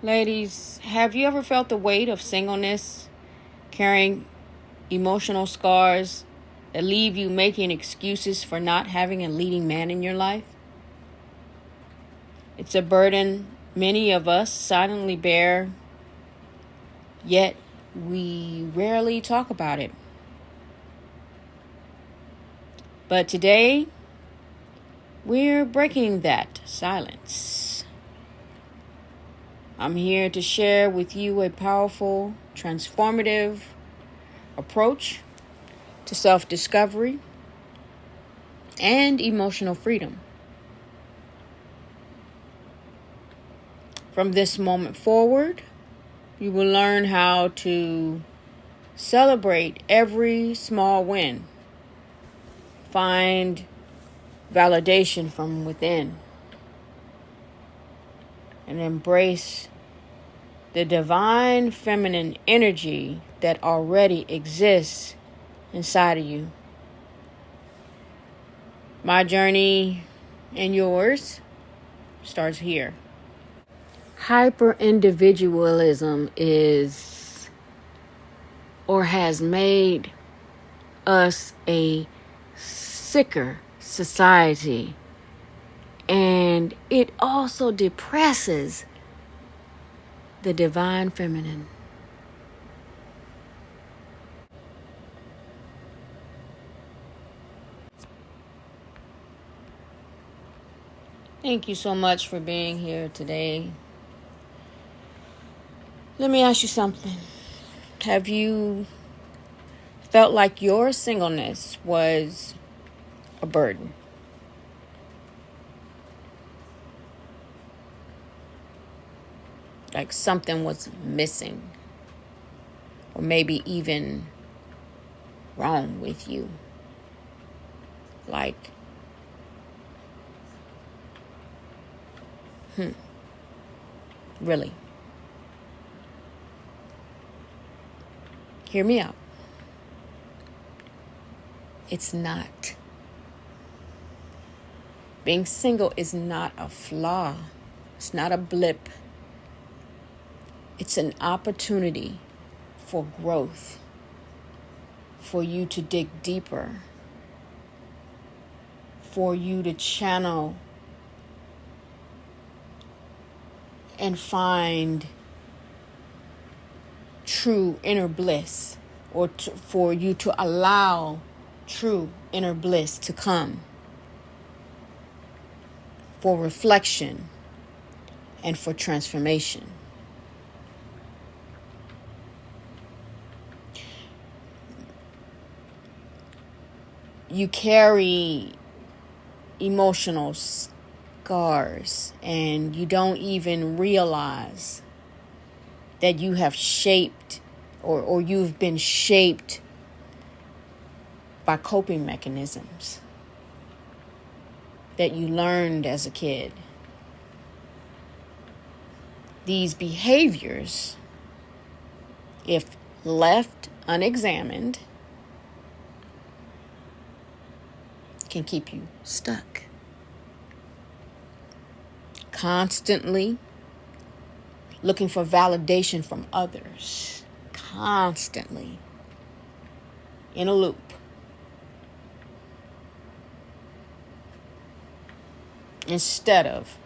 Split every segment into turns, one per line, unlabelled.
Ladies, have you ever felt the weight of singleness, carrying emotional scars that leave you making excuses for not having a leading man in your life? It's a burden many of us silently bear, yet we rarely talk about it. But today, we're breaking that silence. I'm here to share with you a powerful, transformative approach to self-discovery and emotional freedom. From this moment forward, you will learn how to celebrate every small win, find validation from within, and embrace the divine feminine energy that already exists inside of you. My journey and yours starts here. Hyper-individualism is or has made us a sicker society, and it also depresses the divine feminine. Thank you so much for being here today. Let me ask you something. Have you felt like your singleness was a burden? Like something was missing, or maybe even wrong with you? Like, really? Hear me out. It's not. Being single is not a flaw. It's not a blip. It's an opportunity for growth, for you to dig deeper, for you to channel and find true inner bliss, or for you to allow true inner bliss to come, for reflection and for transformation. You carry emotional scars, and you don't even realize that you have shaped or you've been shaped by coping mechanisms that you learned as a kid. These behaviors, if left unexamined, can keep you stuck. Constantly looking for validation from others. Constantly in a loop. Instead of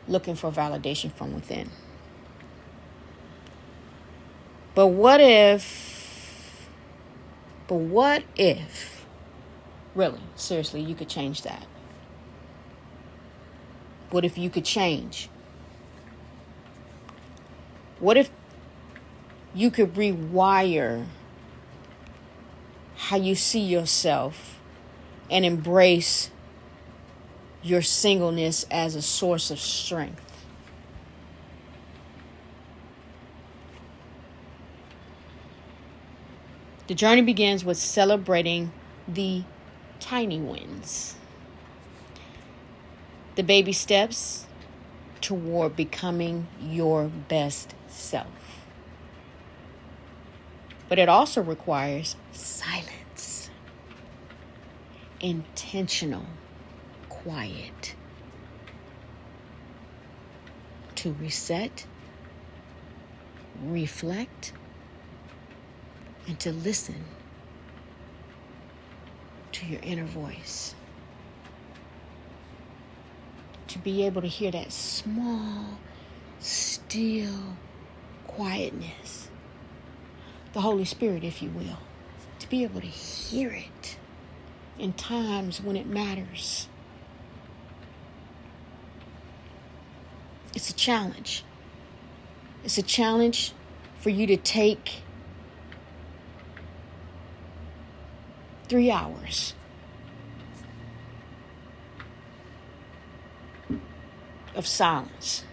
looking for validation from within. But what if, really, seriously, you could change that? What if you could change? What if you could rewire how you see yourself and embrace your singleness as a source of strength? The journey begins with celebrating the tiny wins, the baby steps toward becoming your best self. But it also requires silence, intentional quiet, to reset, reflect, and to listen to your inner voice. To be able to hear that small, still quietness. The Holy Spirit, if you will. To be able to hear it in times when it matters. It's a challenge. It's a challenge for you to take 3 hours of silence.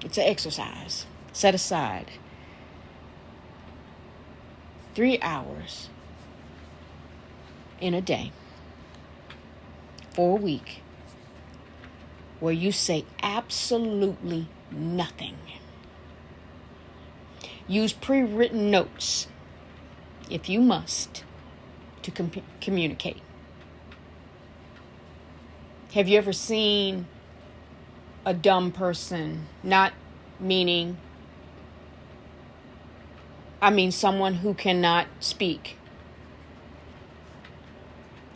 It's an exercise. Set aside 3 hours in a day for a week where you say absolutely nothing. Use pre-written notes, if you must, to communicate. Have you ever seen a dumb person, not meaning, I mean someone who cannot speak,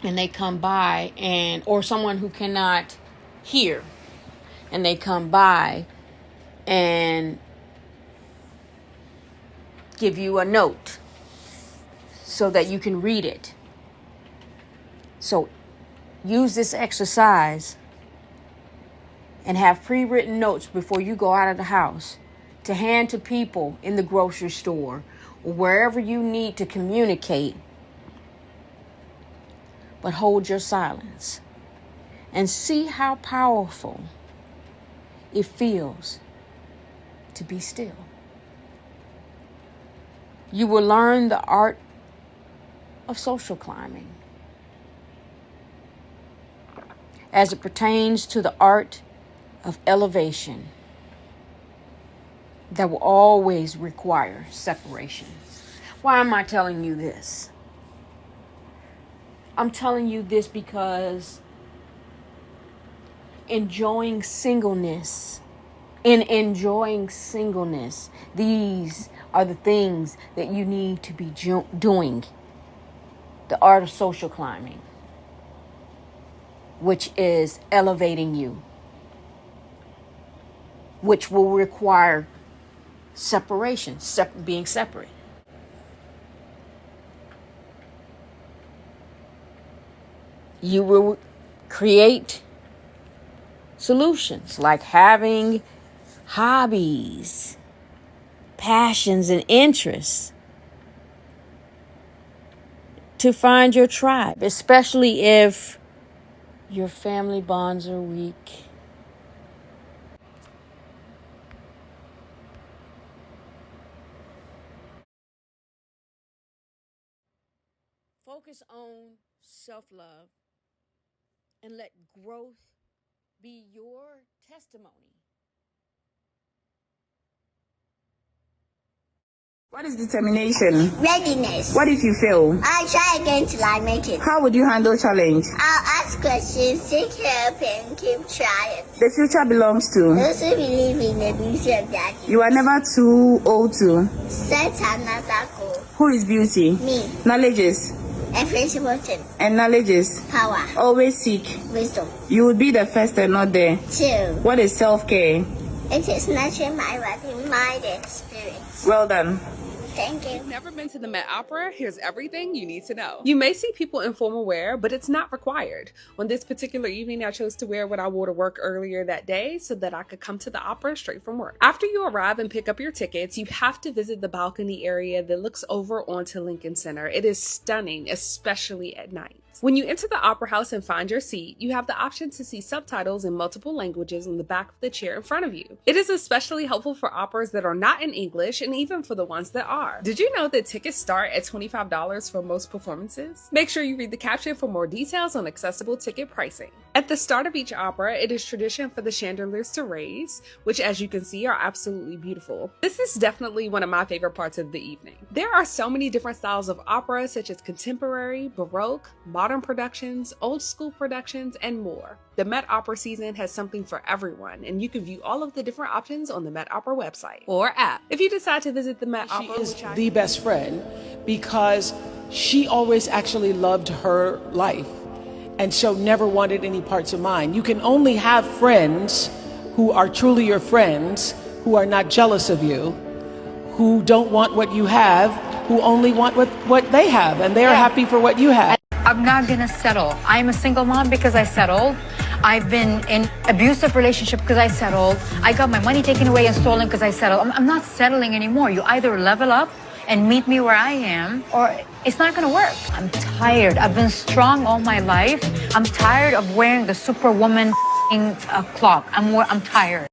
and they come by or someone who cannot hear, and they come by and give you a note so that you can read it. So use this exercise and have pre-written notes before you go out of the house to hand to people in the grocery store or wherever you need to communicate. But hold your silence and see how powerful it feels to be still. You will learn the art of social climbing as it pertains to the art of elevation that will always require separation. Why am I telling you this? I'm telling you this because enjoying singleness, these are the things that you need to be doing. The art of social climbing, which is elevating you, which will require separation, being separate. You will create solutions like having hobbies, passions, and interests to find your tribe, especially if your family bonds are weak. Focus on self-love and let growth be your testimony.
What is determination?
Readiness.
What if you fail?
I'll try again till I make it.
How would you handle challenge?
I'll ask questions, seek help, and keep trying.
The future belongs to
Those who believe in the beauty of that.
you are never too old to.
Set another goal.
Who is beauty?
Me.
Knowledge is.
Invincible thing.
And knowledge is.
Power.
Always seek.
Wisdom.
You will be the first and not there.
2.
What is self-care?
It is nurturing my body, mind, and spirit.
Well done.
Thank you.
Never been to the Met Opera? Here's everything you need to know. You may see people in formal wear, but it's not required. On this particular evening, I chose to wear what I wore to work earlier that day so that I could come to the opera straight from work. After you arrive and pick up your tickets, you have to visit the balcony area that looks over onto Lincoln Center. It is stunning, especially at night. When you enter the Opera House and find your seat, you have the option to see subtitles in multiple languages on the back of the chair in front of you. It is especially helpful for operas that are not in English and even for the ones that are. Did you know that tickets start at $25 for most performances? Make sure you read the caption for more details on accessible ticket pricing. At the start of each opera, it is tradition for the chandeliers to raise, which as you can see are absolutely beautiful. This is definitely one of my favorite parts of the evening. There are so many different styles of opera such as contemporary, baroque, modern, modern productions, old school productions, and more. The Met Opera season has something for everyone, and you can view all of the different options on the Met Opera website or app. If you decide to visit the Met Opera,
she is the best friend because she always actually loved her life and so never wanted any parts of mine. You can only have friends who are truly your friends, who are not jealous of you, who don't want what you have, who only want what they have, and they're happy for what you have.
I'm not gonna settle. I'm a single mom because I settled. I've been in abusive relationship because I settled. I got my money taken away and stolen because I settled. I'm not settling anymore. You either level up and meet me where I am, or it's not gonna work. I'm tired. I've been strong all my life. I'm tired of wearing the superwoman clock. I'm tired.